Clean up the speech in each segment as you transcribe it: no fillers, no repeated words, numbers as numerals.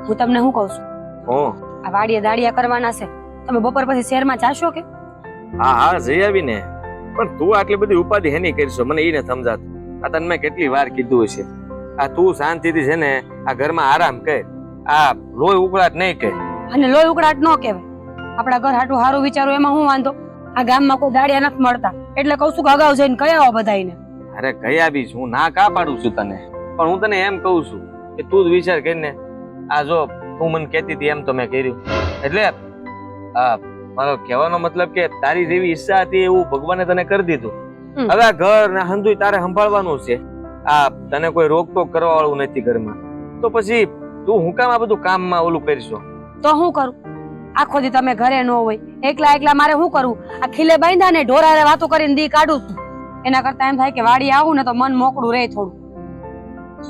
હું તમને શું કહું છું, હું આ વાડીએ દાડિયા કરવાના છે, તમે બપોર પછી શહેરમાં જાશો કે? હા હા જઈ આવીને, પણ તું આટલી બધી ઉપાધિ હેની કરશો મને એ ન સમજાતું. આ તને મેં કેટલી વાર કીધું છે, આ તું શાંતિથી છે ને આ ઘરમાં આરામ કર, આ લોહી ઉકળાટ નહીં કર. અને લોહી ઉકળાટ ન કહેવાય. આપણા ઘર હાટું સારું વિચારો એમાં હું વાંધો? આ ગામમાં કોઈ દાડિયા નથી મળતા એટલે કહું છું કે અગાઉ જઈને કહી આવો બધાને. અરે કયા બી હું ના કા પાડું છું તને, પણ હું તને એમ કહું છું કે તું જ વિચાર કરીને આ જો તું મને કહેતી હતી એમ તો મેં કર્યું. એટલે મારો કહેવાનો મતલબ કે તારી જેવી ઈચ્છા હતી એવું ભગવાને તને કરી દીધું. હવે આ ઘર ને હંધુય તારે સંભાળવાનું છે. આ તને કોઈ રોકટોક કરવા વાળું નથી ઘરમાં, તો પછી તું હું કામ આ બધું કામમાં ઓલું કરશો? તો હું કરું? આખો દી તમે ઘરે ન હોય, એકલા એકલા મારે શું કરવું? આ ખીલે બાંધ્યા ને ઢોરારે વાતો કરીને દી કાઢું છું. એના કરતા એમ થાય કે વાડી આવું ને તો મન મોકળું રહે થોડું.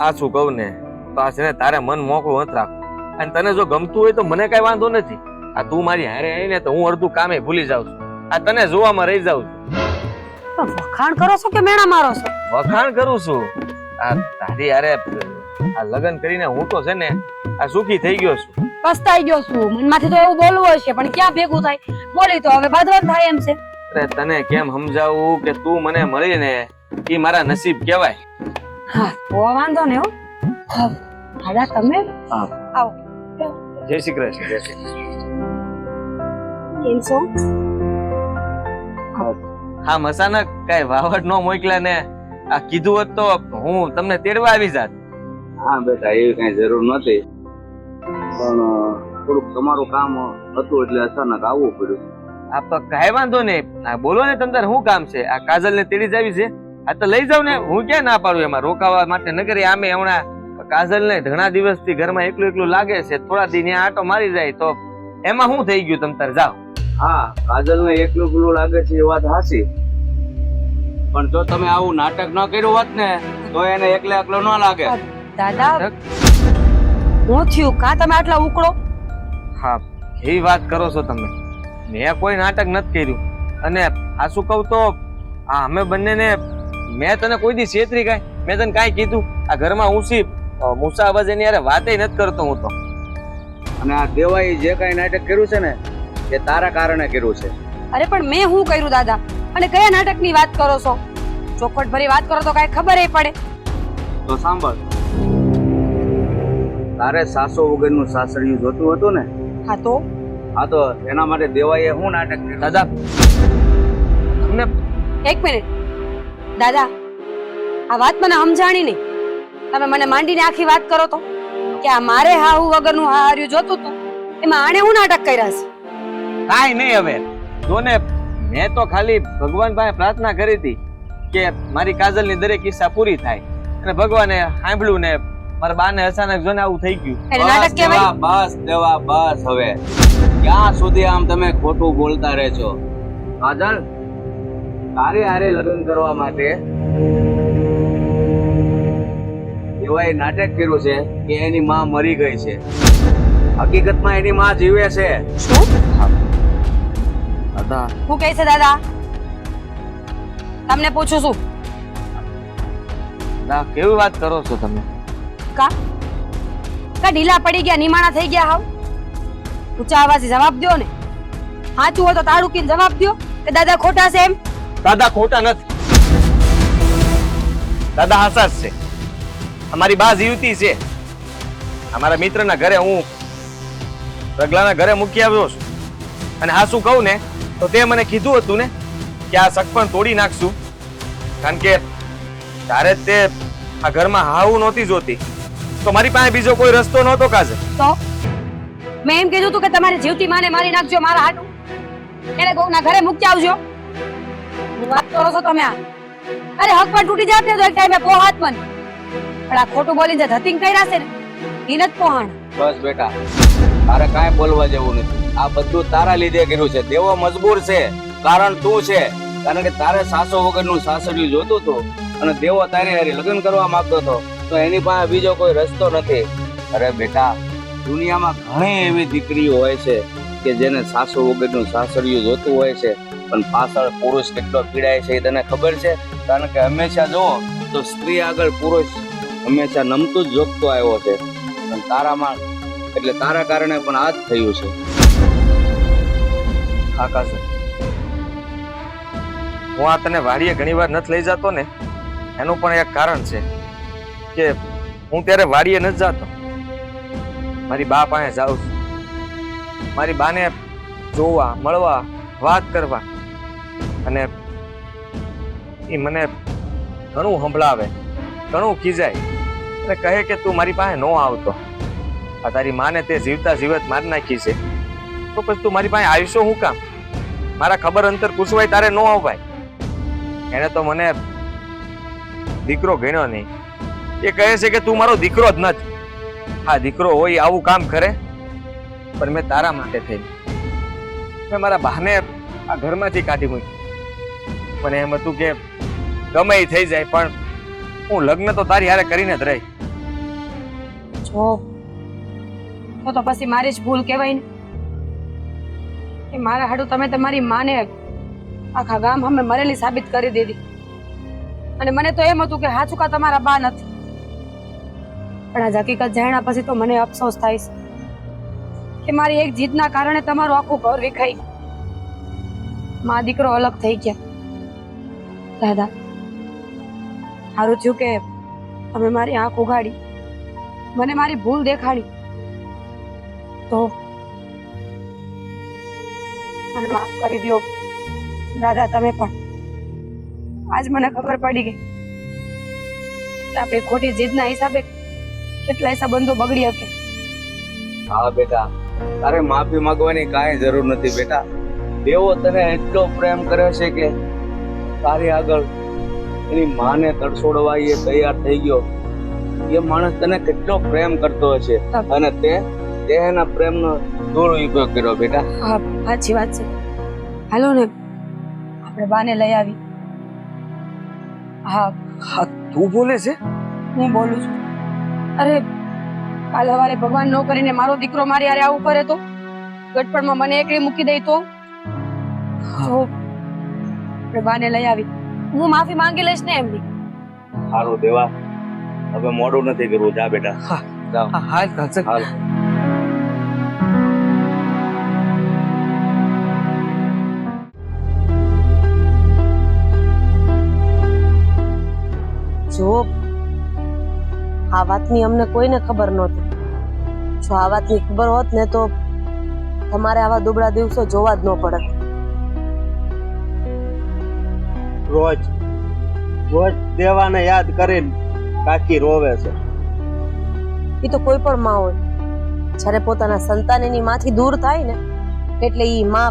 આ શું કહું ને તો આ છે ને તારે મન મોકળું નથી રાખવું, અને તને જો ગમતું હોય તો મને કઈ વાંધો નથી. આ તું મારી હારે આવી ને તો હું અડધું કામે ભૂલી જાઉં છું, આ તને જોવામાં રહી જાઉં છું. વખાણ કરો છો કે મેણા મારો છો? વખાણ કરું છું. આ તારી હારે આ લગ્ન કરીને હું તો છે ને આ સુખી થઈ ગયો છું. પસ્તાઈ ગયો છું. મનમાંથી તો એવું બોલવું હશે પણ ક્યાં ભેગું થાય? બોલી તો હવે બાદવાન થાય એમ છે. અરે તને કેમ સમજાવું કે તું મને મળી ને એ મારા નસીબ કહેવાય. હા તો વાંધો ને. હો દાદા તમે આવો. જય શ્રી કૃષ્ણ. જય શ્રી કૃષ્ણ. કેમ છો? હા મસાનક કઈ વાવડ નો મોકલ્યા ને આ કીધું હોત તો હું તમને તેડવા આવી જાત. હા બેટા એવી કઈ જરૂર નહોતી, પણ થોડુંક તમારું કામ હતું એટલે અચાનક આવવું પડ્યું. આ તો કઈ વાંધો નહીં. આ બોલો ને તમ તારે શું કામ છે? આ કાજલ ને તેડી જાવી છે? આ તો લઈ જાવ ને, હું ક્યાં ના પાડું એમાં રોકાવા માટે. નગર આમે હમણાં કાજલ ને ઘણા દિવસથી ઘરમાં એકલું એકલું લાગે છે, થોડા દી ત્યાં આટો મારી જાય તો એમાં શું થઈ ગયું? તમ તારે જાઓ. હા કાજલ ને એકલું પેલું લાગે છે એ વાત હાચી, પણ જો તમે આવું નાટક ન કર્યું હોત ને તો એને એકલો એકલો ન લાગે. દાદા હું થયું કા તમે આટલા ઉકળો? હા એવી વાત કરો છો તમે. મેં કોઈ નાટક નથી કર્યું, અને આ શું કહું તો આ અમે બંનેને મેં તને કોઈ દી છેતરી કાંઈ? મેં તને કાંઈ કીધું? આ ઘરમાં ઊંચી મૂસા અવાજ એની યારે વાતે નથી કરતો હું તો. અને આ દેવાઈ જે કઈ નાટક કર્યું છે ને એ તારા કારણે કર્યું છે. અરે પણ મેં શું કર્યું દાદા? અને કયા નાટકની વાત કરો છો? ચોખવટ ભરી વાત કરો તો કઈ ખબર એ પડે. તો સાંભળ, તારે સાસો વગરનું સાસરિયું જોતું હતું ને? હા તો એના માટે દેવાઈએ શું નાટક કર્યું? દાદા તમને એક મિનિટ દાદા, આ વાત મને સમજાણી નહીં. તમે મને માંડીને આખી વાત કરો તો કે આ મારે હાહુ વગરનું હાર્યું જોતું હતું, એમાં આણે હું નાટક કર્યા છે? કાંઈ નહીં. હવે જો ને મેં તો ખાલી ભગવાન પાસે પ્રાર્થના કરી હતી કે મારી કાજલની દરેક ઈચ્છા પૂરી થાય, અને ભગવાને સાંભળ્યું ને મારા બાને અચાનક જોને આવું થઈ ગયું. એને નાટક કહેવાય? બસ દેવા બસ. હવે ક્યાં સુધી આમ તમે ખોટું બોલતા રહેશો? કાજલ તારે હારે લગ્ન કરવા માટે એવાય નાટક કર્યું છે કે એની માં મરી ગઈ છે. હકીકતમાં એની માં જીવે છે. શું? દાદા હું કહે છે દાદા? તમને પૂછું છું. દાદા કેવી વાત કરો છો તમે? કા ઢીલા પડી ગયા, નિમાણા થઈ ગયા? હાવ ઊંચા અવાજે જવાબ દો ને. સાચું હોય તો તાળુકીને જવાબ દો કે દાદા ખોટા છે એમ. દાદા ખોટા નથી, દાદા હાસા છે. અમારી બા જીવતી છે. અમારા મિત્રના ઘરે હું રગલાના ઘરે મૂકી આવ્યો છું, અને હા શું કહું ને તો તે મને કીધું હતું ને કે આ સગપણ તોડી નાખશું, કારણ કે તારે તે આ ઘરમાં હાવું નહોતી જોતી, તો મારી પાસે બીજો કોઈ રસ્તો નહોતો. કાજલ તો મેં એમ કીધું તું કે તમારી જીવતી માને મારી નાખજો મારા હાટું, એને ગૌના ઘરે મૂકી આવજો. હું વાત કરો છો તમે? અરે હક પણ તૂટી જાત ને તો એક ટાઈમે પોહાત પણ. પણ આ ખોટું બોલીને જે ધતિંગ કર્યા છે ને ઈ નથી પોહાણ. બસ બેટા તારે કાંઈ બોલવા જેવું નથી. આ બધું તારા લીધે કર્યું છે. દેવો મજબૂર છે કારણ તું છે, કારણ કે તારે સાસો વગરનું સાસરિયું જોતું હતું અને દેવો તારી હારે લગ્ન કરવા માંગતો હતો, તો એની પાસે બીજો કોઈ રસ્તો નથી. અરે બેટા દુનિયામાં ઘણી એવી દીકરીઓ હોય છે કે જેને સાસો વગરનું સાસરિયું જોતું હોય છે, પણ પાછળ પુરુષ કેટલો પીડાય છે એ તને ખબર છે? કારણ કે હંમેશા જુઓ તો સ્ત્રી આગળ પુરુષ હંમેશા નમતું જ જોગતો આવ્યો છે, પણ તારામાં એટલે તારા કારણે પણ આ જ થયું છે. આકાશ, હું આ તને વાડીએ ઘણી વાર નથી લઈ જતો ને, એનું પણ એક કારણ છે કે હું ત્યારે વાડીએ નથી જતો. મારી બા પાસે જાઉં છું, મારી બાને જોવા, મળવા, વાત કરવા, અને એ મને ઘણું સંભળાવે, ઘણું ખીજાય અને કહે કે તું મારી પાસે ન આવતો. આ તારી માને તે જીવતા જીવત મારી નાખી છે, તો પછી તું મારી પાસે આવીશો હું કામ? મારા ખબર અંતર પૂછવાય તારે ન આવવાય. એને તો મને દીકરો ગણ્યો નહીં. એ કહે છે કે તું મારો દીકરો જ નથી. હા, દીકરો હોય આવું કામ કરે, પણ મેં તારા માટે થઈ, મેં મારા બહાને આ ઘરમાંથી કાઢી મૂકી. મને એમ હતું કે ગમે એ થઈ જાય, પણ હું લગ્ન તો તારી હારે કરીને જ રહી. જો તો પછી મારી જ ભૂલ કહેવાય ને કે મારા હાડું તમે તમારી માને આખા ગામ અમે મરેલી સાબિત કરી દીધી. અને મને તો એમ હતું કે હાચુકા તમારા બા નથી, પણ આ હકીકત જાણ્યા પછી તો મને અફસોસ થાય છે કે મારી એક જીતના કારણે તમારું આખું ઘર વિખાઈ ગયું. મા દીકરો અલગ થઈ ગયા. દાદા, સારું થયું કે તમે મારી આંખ ઉઘાડી, મને મારી ભૂલ દેખાડી. તો મને માફ કરી દો દાદા. તમે પણ આજ મને ખબર પડી ગઈ કે આપણી ખોટી જીદના હિસાબે કેટલાય સંબંધો બગડી શકે. હા બેટા, તારે માફી માંગવાની કાંઈ જરૂર નથી બેટા. દેવો તને એટલો પ્રેમ કરે છે કે તારી આગળ એની માને તડછોડવા એ તૈયાર થઈ ગયો. એ માણસ તને કેટલો પ્રેમ કરતો હશે, અને તે એના પ્રેમનો દુરુપયોગ કર્યો બેટા. હા, સાચી વાત છે. હાલો ને આપણે બાને લઈ આવી. હા હા, તું બોલે છે? હું બોલું છું. અરે કાલ સવારે ભગવાન ન કરીને મારો દીકરો મારી હારે આવું કરે તો, ગટપણમાં મને એકલી મૂકી દે તો આપણે બાને લઈ આવી. હું માફી માંગી લઈશ ને એમની. સારું દેવા, હવે મોડું નથી કરવું. જા બેટા. હા, જાઓ. હાલ કાંચન. હાલ. જો આ વાતની અમને કોઈને ખબર નહોતી. જો આ વાતની ખબર હોત ને તો તમારે આવા દુબળા દિવસો જોવા જ ન પડત. રોજ દેવાને યાદ કરીને કાકી રોવે છે. એ તો કોઈ પણ માં હોય, જ્યારે પોતાના સંતાન એની માંથી દૂર થાય ને એટલે ઈ માં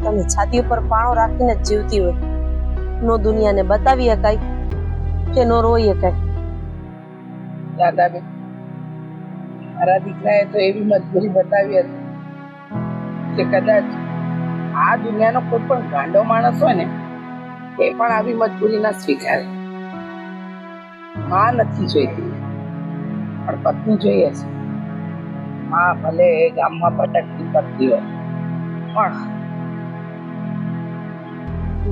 તમે છાતી ઉપર પાણો રાખીને જ જીવતી હોય. નો દુનિયાને બતાવી શકાય કે નો રોઈ શકાય. દાદાબેન, મારા દીકરાએ તો એવી મજબૂરી બતાવી હતી કે કદાચ આ દુનિયાનો કોઈ પણ ગાંડો માણસ હોય ને એ પણ આવી મજબૂરી ના સ્વીકારે. માં નથી જોઈતી, પણ પત્ની જોઈએ છે. માં ભલે એ ગામમાં ભટકતી કરતી હોય, પણ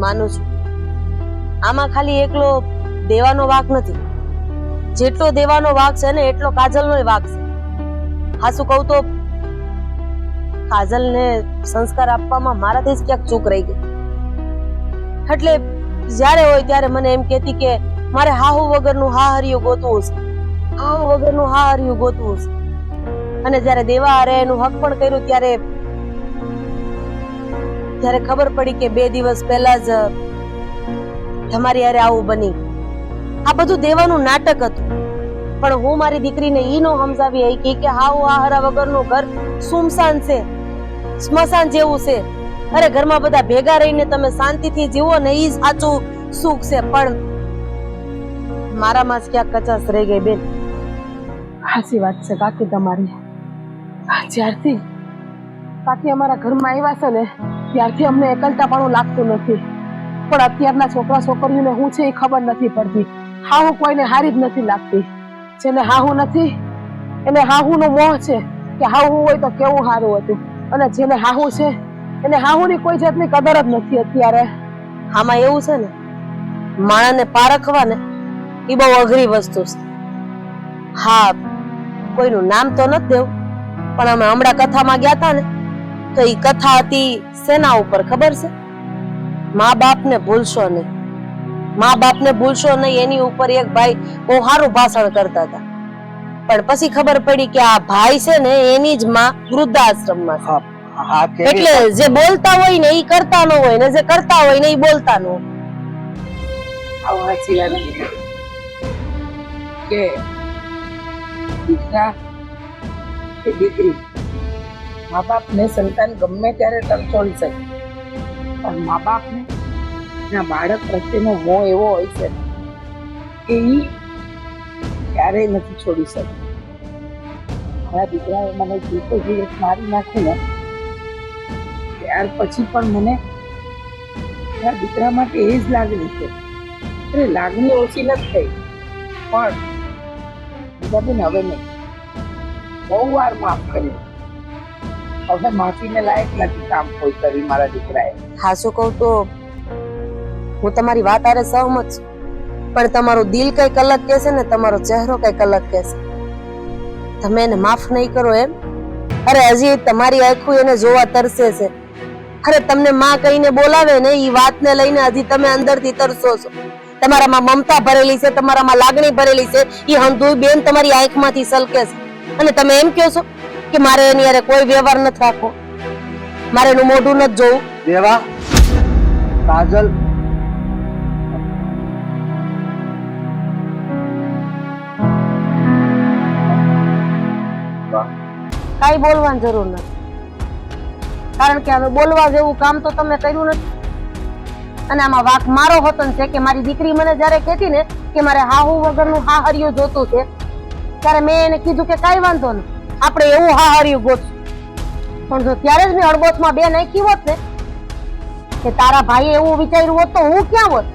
માનું છું આમાં ખાલી એકલો દેવાનો વાંક નથી. જેટલો દેવાનો વાંક છે ને એટલો કાજલનો વાંક છે. હાસુ કહું તો કાજલને સંસ્કાર આપવામાં મારાથી જ ક્યાંક ચૂક રહી ગઈ. એટલે જ્યારે હોય ત્યારે મને એમ કહેતી કે મારે હાહુ વગરનું હાહરિયું ગોતવું છે, હાહુ વગરનું હાહરિયું ગોતવું છે. અને જ્યારે દેવા હારે એનું હક પણ કર્યું ત્યારે ખબર પડી કે 2 દિવસ પહેલા જ તમારી હારે આવું બની. આ બધું દેવાનું નાટક હતું. પણ હું મારી દીકરીને ઈ નો સમજાવી શકી કે હાહુ હાહરા વગરનું ઘર સુમસાન છે, સ્મશાન જેવું છે. અરે ઘરમાં બધા ભેગા રહીને તમે શાંતિથી જીવો ને ઈ સાચું સુખ છે. પણ મારામાં જ ક્યાંક કચાશ રહી ગઈ બેન. સાચી વાત છે કાકી તમારી. જ્યારથી કાકી અમારા ઘરમાં આવ્યા છે ને ત્યારથી અમને એકલતાપણું લાગતું નથી. પણ અત્યારના છોકરા છોકરીઓને હું છે એ ખબર નથી પડતી. હાહુ કોઈને હારી જ નથી લાગતી. જેને હાહુ નથી એને હાહુનો મોહ છે કે હાહુ હોય તો કેવું સારું હતું, અને જેને હાહુ છે એને હાહુની કોઈ જાતની કદર જ નથી અત્યારે. આમાં એવું છે ને, માણાને પારખવા ને એ બહુ અઘરી વસ્તુ છે. હા, કોઈનું નામ તો નથી દેવું, પણ અમે હમણાં કથામાં ગયા હતા ને તો એ કથા હતી સેના ઉપર ખબર છે? મા બાપને ભૂલશો નહીં, મા બાપને ભૂલશો નહીં એની ઉપર એક ભાઈ બહુ સારું ભાષણ કરતા હતા. પણ પછી ખબર પડી કે આ ભાઈ છે ને એની જ માં વૃદ્ધાશ્રમમાં છે. હા કેવી એટલે જે બોલતા હોય ને એ કરતા ન હોય ને જે કરતા હોય ને એ બોલતા ન હોય. આવું સાચી વાત કે દીકરા કે દીકરી મા બાપને સંતાન ગમે ત્યારે તરછોડી શકે, પણ મા બાપને એના બાળક પ્રત્યેનો મોહ એવો હોય છે કે એ ક્યારેય નથી છોડી શકતો. મારા દીકરાએ મને જીતો જીવત મારી નાખી ને ત્યાર પછી પણ મને મારા દીકરા માટે એ જ લાગણી છે. અરે લાગણી ઓછી નથી થઈ, પણ બીજાબેન હવે નહીં, બહુ વાર માફ કર્યું. હવે માફીને લાયક નથી કામ કોઈ કરી મારા દીકરાએ. હાસુ કહું તો હું તમારી વાત આરે સહમત છું, પણ તમારું દિલ કઈક અલગ કહેશે ને તમારો ચહેરો કઈક અલગ કહેશે. તમે એને માફ નહીં કરો એમ? અરે હજી તમારી આંખો એને જોવા તરસે છે. અરે તમને માં કહીને બોલાવે ને એ વાતને લઈને હજી તમે અંદરથી તરસો છો. તમારામાં મમતા ભરેલી છે, તમારામાં લાગણી ભરેલી છે, એ હંધુય બેન તમારી આંખમાંથી સલકે છે. અને તમે એમ કહો છો કે મારે એની હારે કોઈ વ્યવહાર નથી રાખવો, મારે એનું મોઢું નથી જોવું. દેવા, કાજલ, કાઈ બોલવાની જરૂર નથી, કારણ કે હવે બોલવા જેવું કામ તો તમે કર્યું નથી. અને આમાં વાંક મારો હતો ને છે કે મારી દીકરી મને જ્યારે કહેતી ને કે મારે હાહુ વગરનું હાહરિયું જોતું છે, ત્યારે મેં એને કીધું કે કાઈ વાંધો નહીં, આપણે એવું હાહરિયું ગોતશું. પણ જો ત્યારે જ મેં અડબોથમાં બે નાખી હોત ને કે તારા ભાઈએ એવું વિચાર્યું હોત તો હું ક્યાં હોત?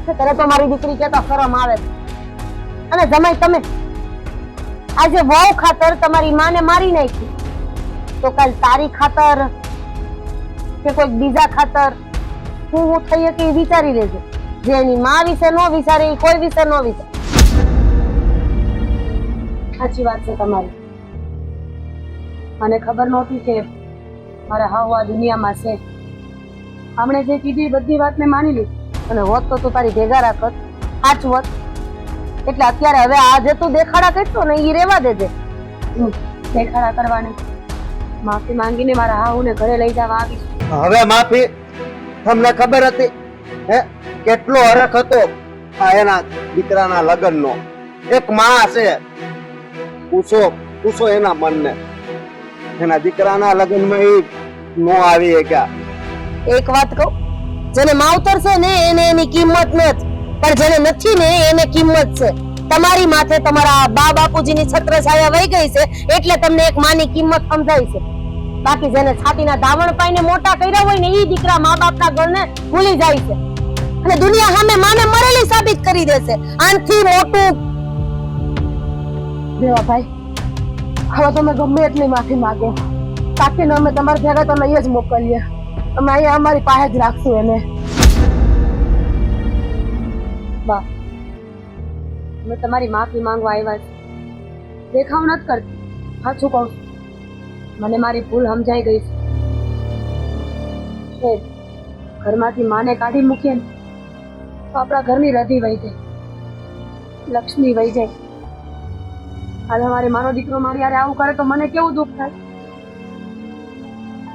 ત્યારે તો મારી દીકરી કહેતા શરમ આવે છે. અને જમાઈ તમે આજે વહુ ખાતર તમારી માને મારી નાખી, તો કાલ તારી ખાતર કે કોઈ બીજા ખાતર હું થઈ શકે એ વિચારી લેજો. જે એની માં વિશે ન વિચારે એ કોઈ વિશે ન વિચારે. સાચી વાત છે તમારી. મને ખબર નહોતી કે મારે હાવ આ દુનિયામાં છે. હમણે જે કીધી એ બધી વાત મેં માની લીધી, અને હોત તો તું તારી ભેગા રાખત, સાચું હોત. એટલે અત્યારે હવે આ જે તું દેખાડા કરતો ને એ રેવા દેજે. દેખાડા કરવાને માફી માંગીને મારા હાહુને ઘરે લઈ જવા આવીશ. હવે માફી? તમને ખબર હતી હે કેટલો હરખ હતો આ એના દીકરાના લગ્નનો? એક માં છે, પૂછો એના મનને. એના દીકરાના લગ્નમાં એ નો આવી ગયા. એક વાત કહું, જેને માવતર છે ને એને એની કિંમત નથી, પણ જેને નથી ને એને કિંમત છે. તમારી માથે તમારા બા બાપુજીની છત્રછાયા વહી ગઈ છે એટલે તમને એક માની કિંમત સમજાય છે. બાકી જેને છાતીના દાવણ પાઈને મોટા કર્યા હોય ને એ દીકરા મા બાપના ગણને ભૂલી જાય છે, અને દુનિયા સામે માને મરેલી સાબિત કરી દેશે. આનથી મોટું દેવાભાઈ, હવે તમે ગમે એટલી માફી માંગો, કાકીને અમે તમારા ભેગા તો લઈ જ મોકલીએ. અમે અહીંયા અમારી પાસે જ રાખશું એને. બા, મેં તમારી માફી માંગવા આવ્યા છે, દેખાવ નથી કરતી. સાચું કહું છું, મને મારી ભૂલ સમજાઈ ગઈ છે. ઘરમાંથી માને કાઢી મૂકીએ ને તો આપણા ઘરની રધી વહી જાય, લક્ષ્મી વહી જાય. આજે મારી મારો દીકરો મારી હારે આવું કરે તો મને કેવું દુઃખ થાય.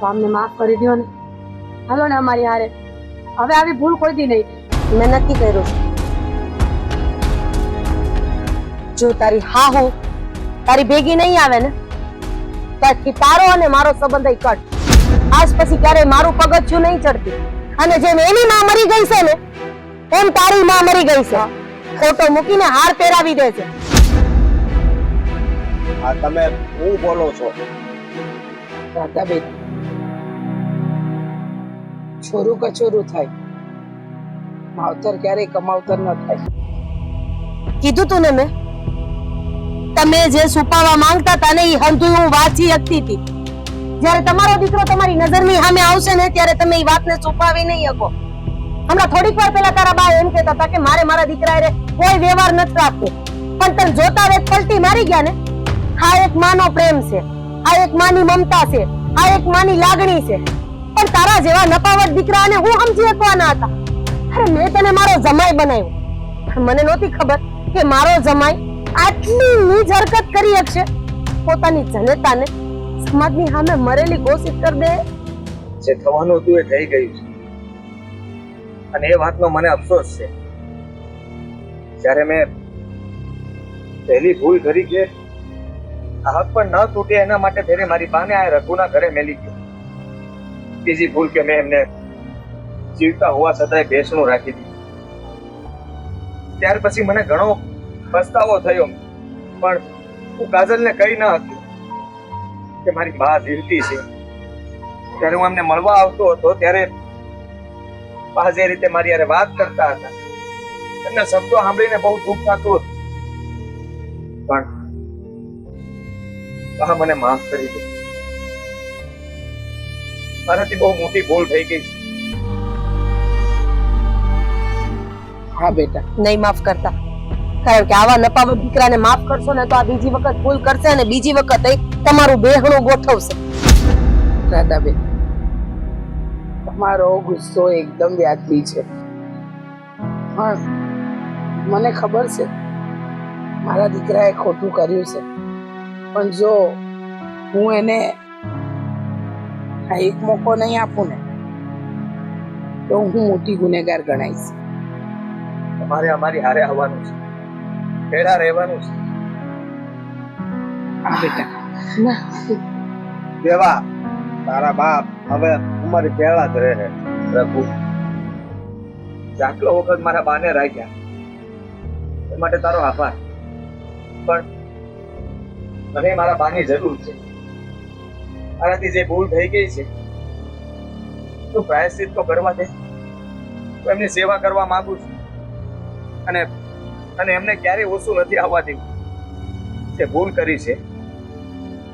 તો અમને માફ કરી દો ને, હાલો ને અમારી હારે. હવે આવી ભૂલ કોઈ દી નહીં. મેં નક્કી કર્યું છે, જો તારી હાહુ તારી ભેગી નહીં આવે ને ત્યારથી તારો અને મારો સંબંધ અહીં કટ. આજ પછી ક્યારેય મારું પગથિયું નહીં ચડતી. અને જેમ એની માં મરી ગઈ છે ને એમ તારી માં મરી ગઈ છે. ફોટો મૂકીને હાર પહેરાવી દે છે. આ તમે હું બોલો છો? રાધાબેન, છોરું કચોરું થાય, માવતર ક્યારેય કમાવતર ન થાય. કીધું તું ને મેં, તમે જે છુપાવવા માંગતા હતા ને એ હંધું હું વાંચી શકતી હતી. જ્યારે તમારો દીકરો તમારી નજરની સામે આવશે ને ત્યારે તમે એ વાતને છુપાવી નહીં શકો. હમણાં થોડીક વાર પહેલા તારા બા એમ કહેતા હતા કે મારે મારા દીકરા હારે કોઈ વ્યવહાર નથી રાખવો, પણ તને જોતા વેત પલટી મારી ગયા ને આ એક માનો પ્રેમ છે, આ એક માની મમતા છે, આ એક માની લાગણી છે. પણ તારા જેવા નપાવટ દીકરાને હું સમજી શકવાના હતા. અરે મેં તને મારો જમાઈ બનાવ્યો, પણ મને નહોતી ખબર કે મારો જમાઈ આટલી નીચ હરકત કરી શકશે. પોતાની જનતાને સમાજની સામે મરેલી ઘોષિત કરી દે. જે થવાનું હતું એ થઈ ગયું છે અને એ વાતનો મને અફસોસ છે. જ્યારે મેં પહેલી ભૂલ કરી કે આ હક પણ ન તૂટે એના માટે ફેરે મારી બાને આ રઘુના ઘરે મેલી ગયો. બીજી ભૂલ કે મેં એમને જીવતા હોવા છતાંય બેસણું રાખી દીધું. ત્યાર પછી મને ઘણો પસ્તાવો થયો, પણ હું કાજલને કહી ન હતી કે મારી બા જીવતી છે. ત્યારે હું એમને મળવા આવતો હતો ત્યારે બા જે રીતે મારી હારે વાત કરતા હતા એમના શબ્દો સાંભળીને બહુ દુઃખ થતું હતું. પણ બા મને માફ કરી દે. મારાથી બહુ મોટી ભૂલ થઈ ગઈ છે. હા બેટા, નહીં માફ કરતા, કારણ કે આવા નપાવટ દીકરાને માફ કરશો ને તો આ બીજી વખત ભૂલ કરશે અને બીજી વખત એ તમારું બેહણું ગોઠવશે. રાધાબેન, તમારો ગુસ્સો એકદમ વ્યાજબી છે, પણ મને ખબર છે મારા દીકરાએ ખોટું કર્યું છે. પણ જો હું એને આ એક મોકો નહીં આપું ને તો હું મોટી ગુનેગાર ગણાઈશ. તમારે અમારી હારે આવવાનું છે, ભેળા રહેવાનું છે. હા બેટા. ના, દેવા તારા બાપ હવે અમારી ભેળા જ રહે. રઘુ, આટલો વખત મારા બાને રાખ્યા એ માટે તારો આભાર. પણ મને મારા બાની જરૂર છે. મારાથી જે ભૂલ થઈ ગઈ છે તો પ્રાયશ્ચિત તો કરવા દે. હું એમની સેવા કરવા માંગુ છું અને એમને ક્યારેય ઓછું નથી આવવા દેવું. જે ભૂલ કરી છે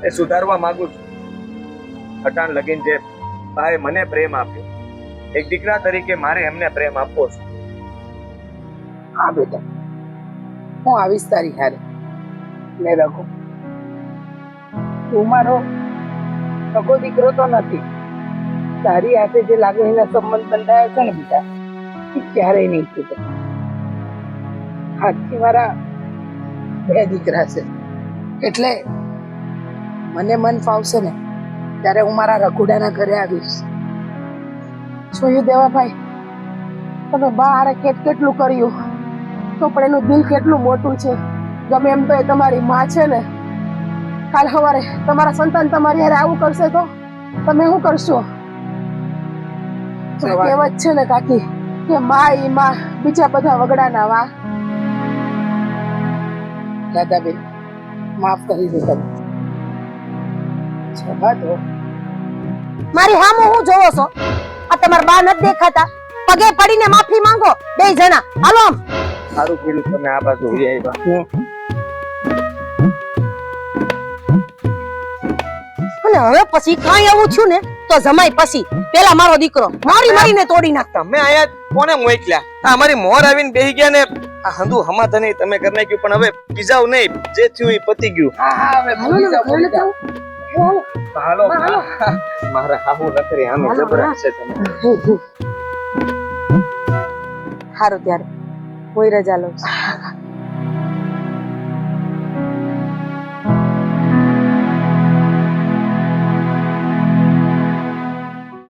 એ સુધારવા માંગુ છું. હટાણ લગીન જે બાએ મને પ્રેમ આપ્યો, એક દીકરા તરીકે મારે એમને પ્રેમ આપવો છે. હા બેટા, હું આવીશ તારી હારે. ને રઘુ, તું મારો સગો દીકરો તો નથી. તારી હાથે જે લાગણીના સંબંધ બંધાયા છે ને બેટા, એ ક્યારેય નહીં તૂટે. હાથથી મારા બે દીકરા છે, એટલે મને મન ફાવશે ને ત્યારે હું મારા રઘુડાના ઘરે આવીશ. જોયું દેવાભાઈ, તમે બહાર કેટલું કર્યું તો પણ એનું દિલ કેટલું મોટું છે. ગમે એમ તો એ તમારી માં છે ને. કાલ સવારે તમારા સંતાન તમારી હારે આવું કરશે તો તમે શું કરશો? કહેવત છે ને કાકી કે માં ઈ માં, બીજા બધા વગડાના વા. દાદાબેન, માફ કરી દો તમે. જવા દો. મારી હામું હું જોવો છો? આ તમારા બા નથી દેખાતા? પગે પડીને માફી માંગો બે જણા. હાલો આમ. સારું પેલું તમે આ બાજુ આવ્યા. અને હવે પછી કાંઈ એવું થયું ને તો જમાઈ પછી પેલા મારો દીકરો મારીને તોડી નાખતા. તમે આયા કોને મોકલ્યા? આ અમારી મોર આવીને બેહી ગયા ને આ હંધુ હમાતા નહીં તમે કરી નાખ્યું. પણ હવે પીજાવ નહીં, જે થયું એ પતી ગયું. હા હા, હવે ભૂલી જાઓ, ભૂલી જાઓ. હાલો મારા હાહુ નકરી આમે જબરા છે તમે. સારું ત્યારે હું રજા લઉં છું.